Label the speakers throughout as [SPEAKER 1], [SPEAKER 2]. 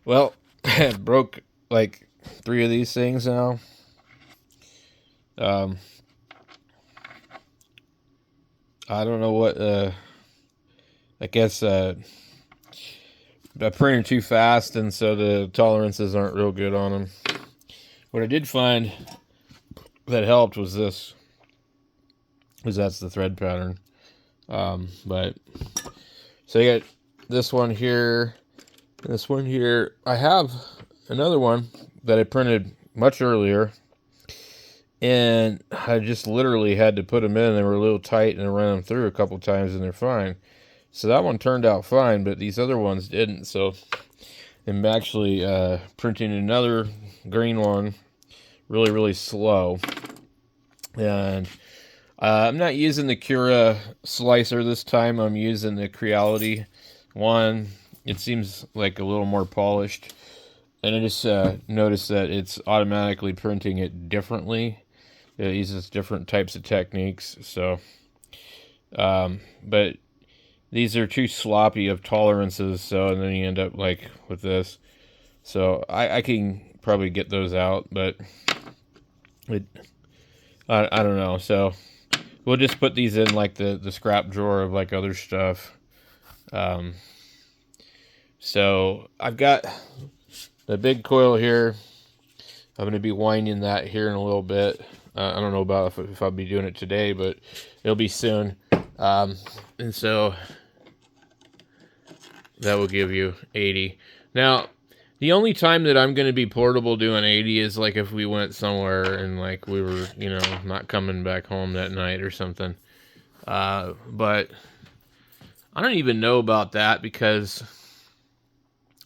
[SPEAKER 1] Well, broke like 3 of these things now. Um, I don't know what. I guess I printed too fast, and so the tolerances aren't real good on them. What I did find that helped was this, because that's the thread pattern. But so you got this one here, this one here. I have another one that I printed much earlier, and I just literally had to put them in. They were a little tight, and I ran them through a couple times, and they're fine. So that one turned out fine, but these other ones didn't. So I'm actually printing another green one really, really slow. And I'm not using the Cura slicer this time. I'm using the Creality one. It seems like a little more polished. And I just noticed that it's automatically printing it differently. It uses different types of techniques. So, but these are too sloppy of tolerances. So, and then you end up like with this. So I can probably get those out, but I don't know. So we'll just put these in like the scrap drawer of like other stuff. So I've got the big coil here. I'm going to be winding that here in a little bit. I don't know about if I'll be doing it today, but it'll be soon. And so that will give you 80. Now, the only time that I'm going to be portable doing 80 is like if we went somewhere and like we were, not coming back home that night or something. But I don't even know about that, because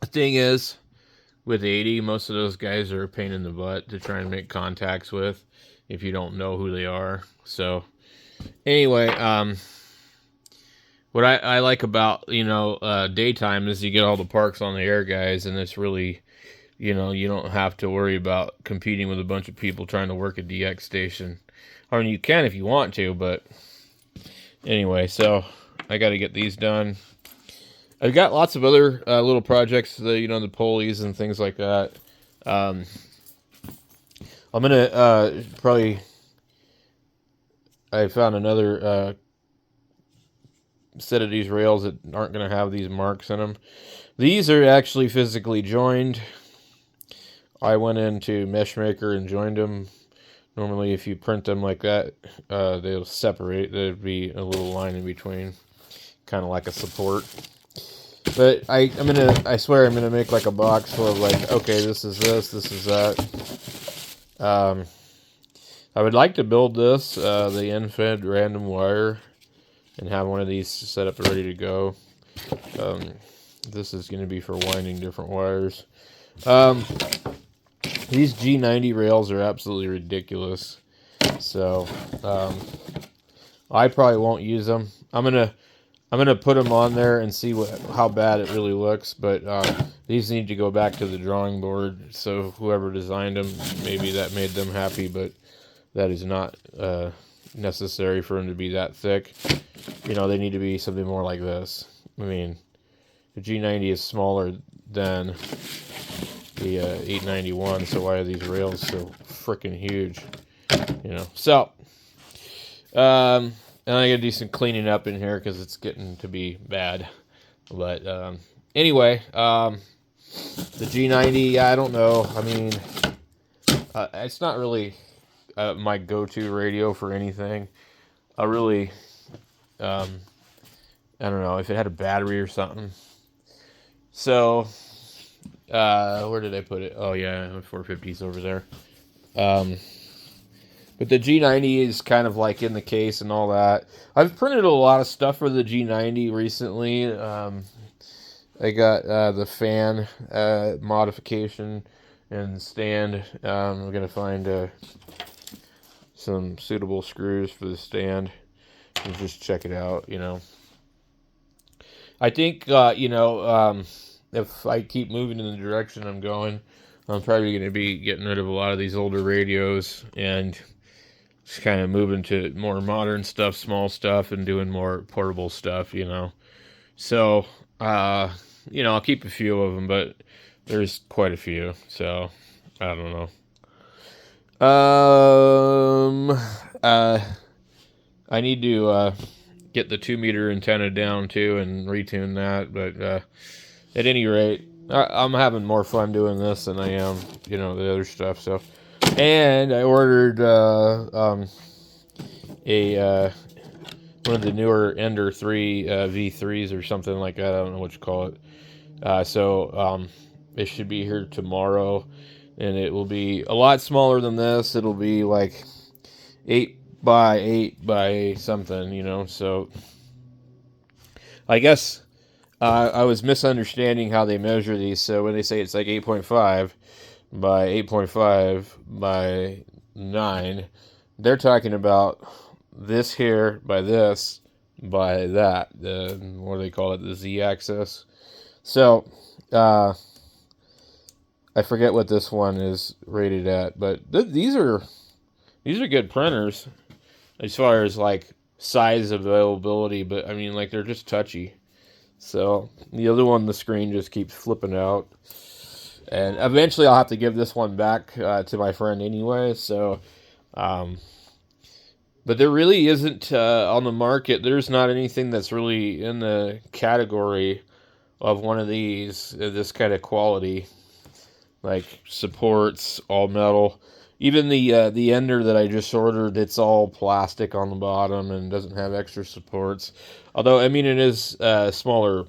[SPEAKER 1] the thing is, with 80, most of those guys are a pain in the butt to try and make contacts with if you don't know who they are. So anyway, what I like about, daytime is you get all the parks on the air guys, and it's really, you don't have to worry about competing with a bunch of people trying to work a DX station. I mean, you can if you want to, but anyway, so I got to get these done. I've got lots of other little projects, the pulleys and things like that. I'm gonna probably. I found another set of these rails that aren't gonna have these marks in them. These are actually physically joined. I went into Meshmaker and joined them. Normally, if you print them like that, they'll separate. There'd be a little line in between, kind of like a support. But I swear I'm gonna make like a box full of like, okay, this is this, this is that. I would like to build this, the end-fed random wire, and have one of these set up ready to go. This is gonna be for winding different wires. These G90 rails are absolutely ridiculous. So I probably won't use them. I'm gonna put them on there and see how bad it really looks. But these need to go back to the drawing board. So whoever designed them, maybe that made them happy, but that is not necessary for them to be that thick. They need to be something more like this. I mean, the G90 is smaller than the 891, so why are these rails so freaking huge? So and I gotta do some cleaning up in here because it's getting to be bad. But anyway, the G90, I don't know. I mean, it's not really my go-to radio for anything. I really, I don't know if it had a battery or something. So, where did I put it? Oh yeah, 450's over there. But the G90 is kind of like in the case and all that. I've printed a lot of stuff for the G90 recently. I got the fan modification and stand. I'm going to find some suitable screws for the stand and just check it out, I think, if I keep moving in the direction I'm going, I'm probably going to be getting rid of a lot of these older radios and just kind of moving to more modern stuff, small stuff, and doing more portable stuff, So, I'll keep a few of them, but there's quite a few, so I don't know. I need to get the 2-meter antenna down too and retune that. But at any rate, I'm having more fun doing this than I am, the other stuff. So, and I ordered one of the newer Ender 3 V3s or something like that. I don't know what you call it. So it should be here tomorrow, and it will be a lot smaller than this. It'll be like 8 by 8 by something, so I guess I was misunderstanding how they measure these. So when they say it's like 8.5 by 8.5 by 9, they're talking about this here by this by that. What do they call it? The Z-axis. So I forget what this one is rated at, but these are good printers as far as like size availability. But I mean, like, they're just touchy. So the other one, the screen just keeps flipping out, and eventually I'll have to give this one back to my friend anyway. So, but there really isn't on the market. There's not anything that's really in the category of one of these, this kind of quality, like supports all metal. Even the Ender that I just ordered, it's all plastic on the bottom and doesn't have extra supports. Although, I mean, it is smaller.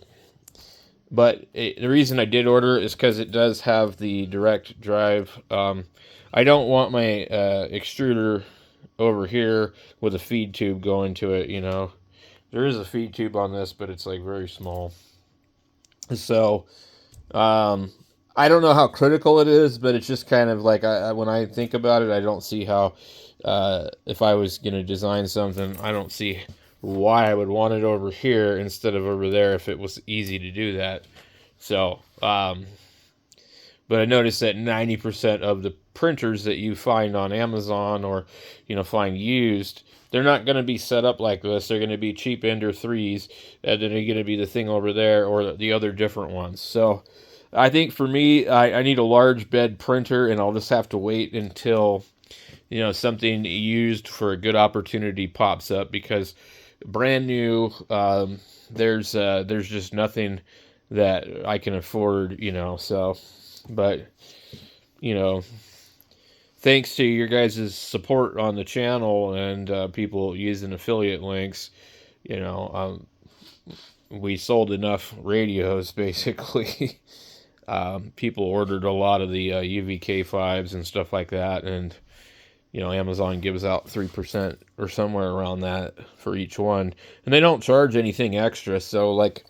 [SPEAKER 1] But the reason I did order is because it does have the direct drive. I don't want my extruder over here with a feed tube going to it, There is a feed tube on this, but it's like very small. So, I don't know how critical it is, but it's just kind of like, when I think about it, I don't see how, if I was going to design something, I don't see why I would want it over here instead of over there if it was easy to do that. So, but I noticed that 90% of the printers that you find on Amazon or, find used, they're not going to be set up like this. They're going to be cheap Ender 3s, and then they're going to be the thing over there or the other different ones. So I think for me, I need a large bed printer, and I'll just have to wait until, something used for a good opportunity pops up, because brand new, there's just nothing that I can afford, so, but, thanks to your guys' support on the channel and people using affiliate links, we sold enough radios, basically. People ordered a lot of the UVK5s and stuff like that, and Amazon gives out 3% or somewhere around that for each one, and they don't charge anything extra. So, like,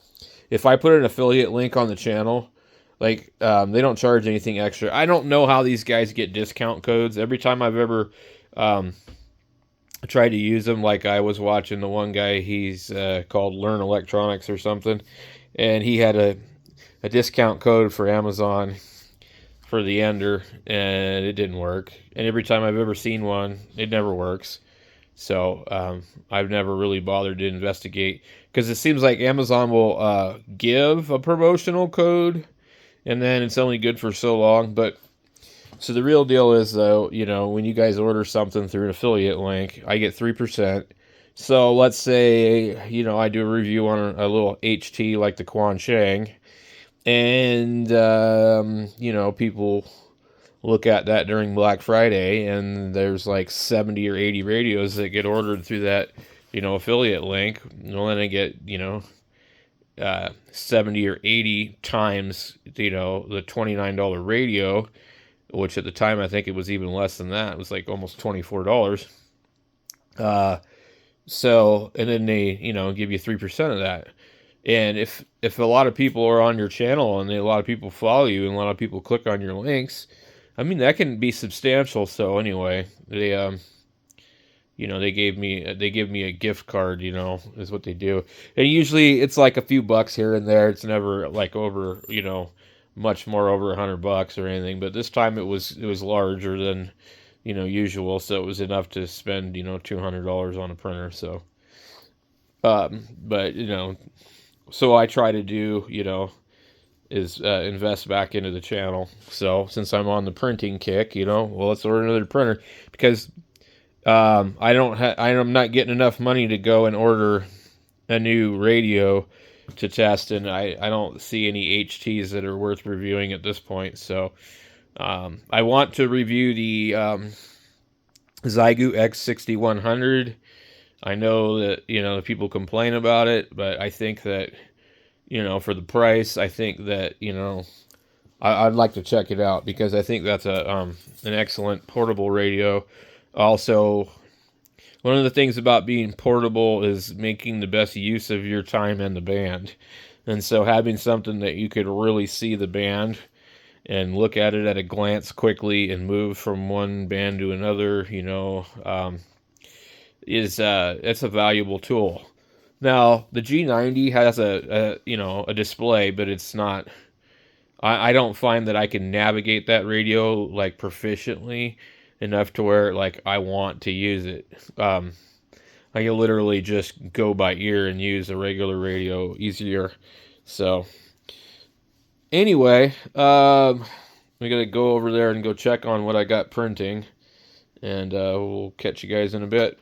[SPEAKER 1] if I put an affiliate link on the channel, like, they don't charge anything extra. I don't know how these guys get discount codes. Every time I've ever tried to use them, like, I was watching the one guy, he's called Learn Electronics or something, and he had a discount code for Amazon for the Ender, and it didn't work. And every time I've ever seen one, it never works. So I've never really bothered to investigate, because it seems like Amazon will give a promotional code, and then it's only good for so long. But so the real deal is, though, when you guys order something through an affiliate link, I get 3%. So let's say, I do a review on a little HT like the Quan Shang, and, people look at that during Black Friday, and there's like 70 or 80 radios that get ordered through that, affiliate link. Well, then I get, 70 or 80 times, the $29 radio, which at the time I think it was even less than that. It was like almost $24. So, and then they, give you 3% of that. And if a lot of people are on your channel and a lot of people follow you and a lot of people click on your links, I mean, that can be substantial. So anyway, they they give me a gift card, is what they do. And usually it's like a few bucks here and there. It's never like over, much more over $100 or anything. But this time it was larger than, usual. So it was enough to spend, $200 on a printer. So, but, so I try to do, invest back into the channel. So since I'm on the printing kick, well, let's order another printer, because I'm not getting enough money to go and order a new radio to test, and I don't see any HTs that are worth reviewing at this point. So I want to review the Xiegu X6100. I know that the people complain about it, but I think that for the price, I think that I'd like to check it out, because I think that's an excellent portable radio. Also, one of the things about being portable is making the best use of your time and the band. And so having something that you could really see the band and look at it at a glance quickly and move from one band to another, it's a valuable tool. Now, the G90 has a display, but it's not. I don't find that I can navigate that radio like proficiently enough to where like I want to use it. I can literally just go by ear and use a regular radio easier. So anyway, we gotta go over there and go check on what I got printing, and we'll catch you guys in a bit.